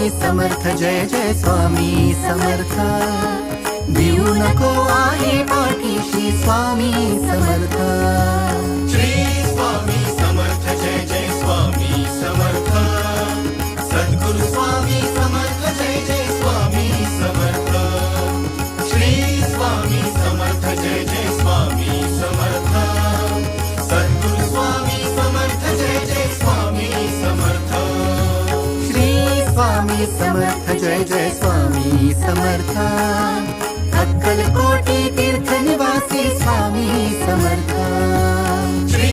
स्वामी समर्थ, जय जय स्वामी समर्थ। भिवू नको आहे पाठीशी स्वामी समर्थ। श्री स्वामी समर्थ, जय जय स्वामी समर्थ। सद्गुरु स्वामी समर्थ, जय जय स्वामी समर्थ। श्री स्वामी समर्थ, जय जय स्वामी समर्थ। सद्गुरु स्वामी समर्थ, जय जय स्वामी समर्थ। श्री स्वामी समर्थ, जय जय स्वामी समर्थ। अक्कलकोटी तीर्थ निवासी स्वामी समर्थ।